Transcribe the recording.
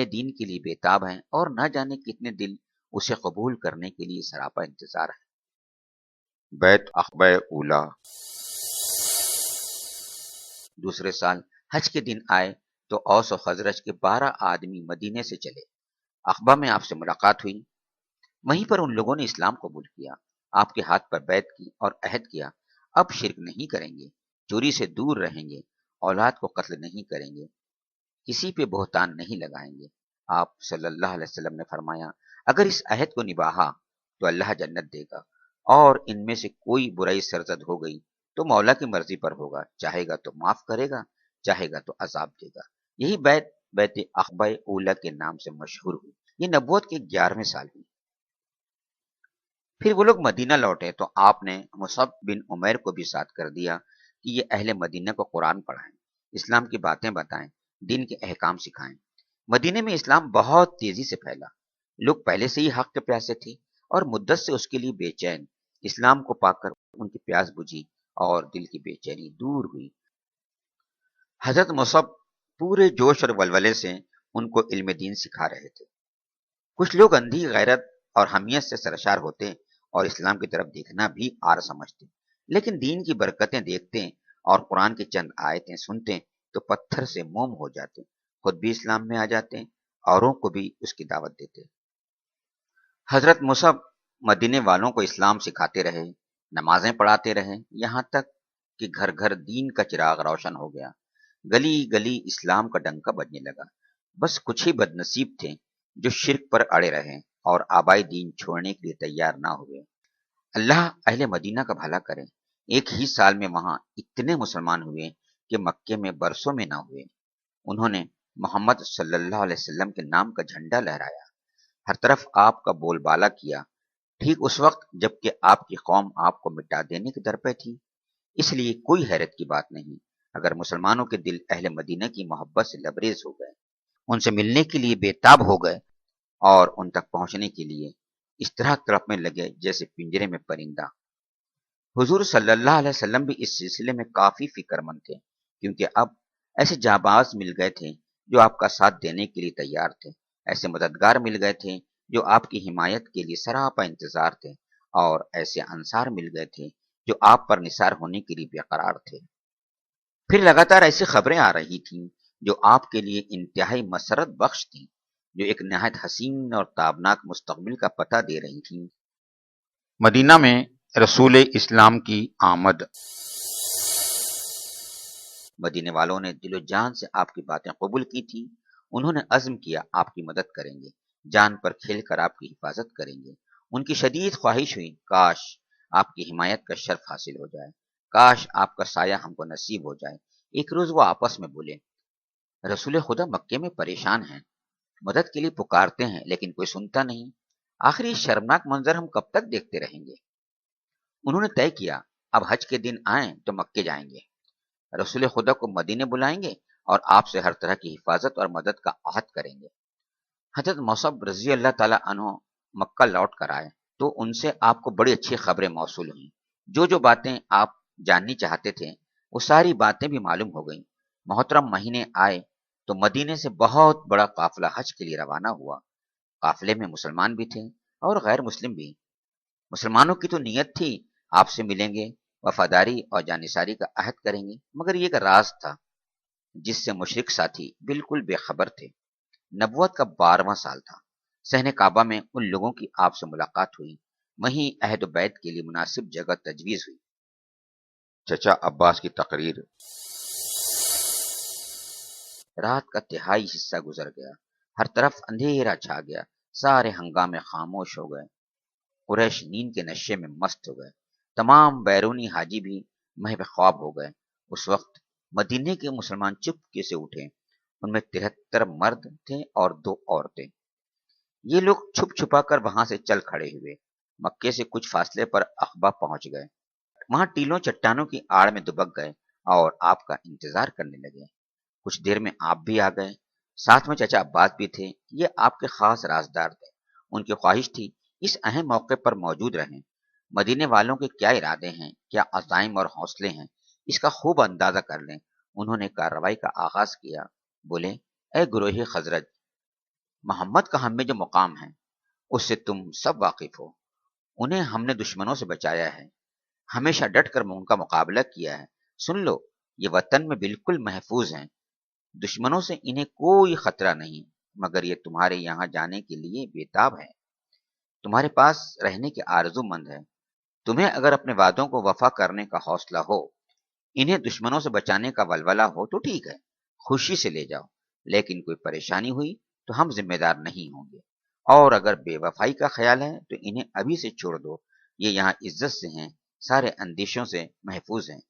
دین کے لیے بےتاب ہیں اور نہ جانے کتنے دل اسے قبول کرنے کے لیے سراپا انتظار ہے۔ بیت عقبہ اولا۔ دوسرے سال حج کے دن آئے تو اوس و خزرج کے 12 آدمی مدینے سے چلے۔ عقبہ میں آپ سے ملاقات ہوئی، وہیں پر ان لوگوں نے اسلام قبول کیا، آپ کے ہاتھ پر بیعت کی اور عہد کیا اب شرک نہیں کریں گے، چوری سے دور رہیں گے، اولاد کو قتل نہیں کریں گے، کسی پہ بہتان نہیں لگائیں گے۔ آپ صلی اللہ علیہ وسلم نے فرمایا اگر اس عہد کو نبھایا تو اللہ جنت دے گا، اور ان میں سے کوئی برائی سرزد ہو گئی تو مولا کی مرضی پر ہوگا، چاہے گا تو معاف کرے گا، چاہے گا تو عذاب دے گا۔ یہی بیت عقبہ اولا کے نام سے مشہور ہوئی۔ یہ نبوت کے 11ویں سال ہوئی۔ پھر وہ لوگ مدینہ لوٹے تو آپ نے مصعب بن عمیر کو بھی ساتھ کر دیا کہ یہ اہل مدینہ کو قرآن پڑھائیں، اسلام کی باتیں بتائیں، دین کے احکام سکھائیں۔ مدینہ میں اسلام بہت تیزی سے پھیلا، لوگ پہلے سے ہی حق کے پیاسے تھے اور مدت سے اس کے لیے بے چین۔ اسلام کو پا کر ان کی پیاس بجھی اور دل کی بے چینی دور ہوئی۔ حضرت مصعب پورے جوش اور ولولے سے ان کو علم دین سکھا رہے تھے۔ کچھ لوگ اندھی غیرت اور حمیت سے سرشار ہوتے اور اسلام کی طرف دیکھنا بھی آر سمجھتے، لیکن دین کی برکتیں دیکھتے اور قرآن کی چند آیتیں سنتے تو پتھر سے موم ہو جاتے، خود بھی اسلام میں آ جاتے، اوروں کو بھی اس کی دعوت دیتے۔ حضرت مصعب مدینے والوں کو اسلام سکھاتے رہے، نمازیں پڑھاتے رہے، یہاں تک کہ گھر گھر دین کا چراغ روشن ہو گیا، گلی گلی اسلام کا ڈنکا بجنے لگا۔ بس کچھ ہی بد نصیب تھے جو شرک پر اڑے رہے اور آبائی دین چھوڑنے کے لیے تیار نہ ہوئے۔ اللہ اہل مدینہ کا بھلا کرے، ایک ہی سال میں وہاں اتنے مسلمان ہوئے کہ مکے میں برسوں میں نہ ہوئے۔ انہوں نے محمد صلی اللہ علیہ وسلم کے نام کا جھنڈا لہرایا، ہر طرف آپ کا بول بالا کیا، ٹھیک اس وقت جب کہ آپ کی قوم آپ کو مٹا دینے کے در پہ تھی۔ اس لیے کوئی حیرت کی بات نہیں اگر مسلمانوں کے دل اہل مدینہ کی محبت سے لبریز ہو گئے، ان سے ملنے کے لیے بےتاب ہو گئے اور ان تک پہنچنے کے لیے اس طرح تڑپنے لگے جیسے پنجرے میں پرندہ۔ حضور صلی اللہ علیہ وسلم بھی اس سلسلے میں کافی فکر مند تھے، کیونکہ اب ایسے جانباز مل گئے تھے جو آپ کا ساتھ دینے کے لیے تیار تھے، ایسے مددگار مل گئے تھے جو آپ کی حمایت کے لیے سراپا انتظار تھے، اور ایسے انصار مل گئے تھے جو آپ پر نثار ہونے کے لیے بے قرار تھے۔ پھر لگاتار ایسی خبریں آ رہی تھیں جو آپ کے لیے انتہائی مسرت بخش تھیں، جو ایک نہایت حسین اور تابناک مستقبل کا پتہ دے رہی تھیں۔ مدینہ میں رسول اسلام کی آمد۔ مدینے والوں نے دل و جان سے آپ کی باتیں قبول کی تھی، انہوں نے عزم کیا آپ کی مدد کریں گے، جان پر کھیل کر آپ کی حفاظت کریں گے۔ ان کی شدید خواہش ہوئی کاش آپ کی حمایت کا شرف حاصل ہو جائے، کاش آپ کا سایہ ہم کو نصیب ہو جائے۔ ایک روز وہ آپس میں بولے، رسول خدا مکے میں پریشان ہیں، مدد کے لیے پکارتے ہیں لیکن کوئی سنتا نہیں، آخر یہ شرمناک منظر ہم کب تک دیکھتے رہیں گے؟ انہوں نے طے کیا اب حج کے دن آئیں تو مکے جائیں گے، رسول خدا کو مدینے بلائیں گے اور آپ سے ہر طرح کی حفاظت اور مدد کا عہد کریں گے۔ حضرت مصعب رضی اللہ تعالیٰ عنہ مکہ لوٹ کر آئے تو ان سے آپ کو بڑی اچھی خبریں موصول ہوئیں، جو باتیں آپ جاننی چاہتے تھے وہ ساری باتیں بھی معلوم ہو گئیں۔ محترم مہینے آئے تو مدینے سے بہت بڑا قافلہ حج کے لیے روانہ ہوا۔ قافلے میں مسلمان بھی تھے اور غیر مسلم بھی۔ مسلمانوں کی تو نیت تھی آپ سے ملیں گے، وفاداری اور جانثاری کا عہد کریں گے، مگر یہ ایک راز تھا جس سے مشرک ساتھی بالکل بے خبر تھے۔ نبوت کا 12واں سال تھا، صحن کعبہ میں ان لوگوں کی آپ سے ملاقات ہوئی، وہیں عہد و بیعت کے لیے مناسب جگہ تجویز ہوئی۔ چچا عباس کی تقریر۔ رات کا تہائی حصہ گزر گیا، ہر طرف اندھیرا چھا گیا، سارے ہنگامے خاموش ہو گئے، قریش نیند کے نشے میں مست ہو گئے، تمام بیرونی حاجی بھی محو خواب ہو گئے۔ اس وقت مدینے کے مسلمان چپکے سے اٹھے، ان میں 73 مرد تھے اور 2 عورتیں۔ یہ لوگ چھپ چھپا کر وہاں سے چل کھڑے ہوئے، مکے سے کچھ فاصلے پر عقبہ پہنچ گئے، وہاں ٹیلوں چٹانوں کی آڑ میں دبک گئے اور آپ کا انتظار کرنے لگے۔ کچھ دیر میں آپ بھی آ گئے، ساتھ میں چچا عباس بھی تھے، یہ آپ کے خاص رازدار تھے، ان کی خواہش تھی اس اہم موقع پر موجود رہیں۔ مدینے والوں کے کیا ارادے ہیں، کیا عزائم اور حوصلے ہیں، اس کا خوب اندازہ کر لیں۔ انہوں نے کارروائی کا آغاز کیا، بولے، اے گروہ خزرج، محمد کا ہم میں جو مقام ہے اس سے تم سب واقف ہو۔ انہیں ہم نے دشمنوں سے بچایا ہے، ہمیشہ ڈٹ کر ان کا مقابلہ کیا ہے۔ سن لو، یہ وطن میں بالکل محفوظ ہیں، دشمنوں سے انہیں کوئی خطرہ نہیں، مگر یہ تمہارے یہاں جانے کے لیے بےتاب ہے، تمہارے پاس رہنے کے آرزو مند ہے۔ تمہیں اگر اپنے وعدوں کو وفا کرنے کا حوصلہ ہو، انہیں دشمنوں سے بچانے کا ولولہ ہو تو ٹھیک ہے، خوشی سے لے جاؤ، لیکن کوئی پریشانی ہوئی تو ہم ذمہ دار نہیں ہوں گے۔ اور اگر بے وفائی کا خیال ہے تو انہیں ابھی سے چھوڑ دو، یہ یہاں عزت سے ہیں، سارے اندیشوں سے محفوظ ہیں۔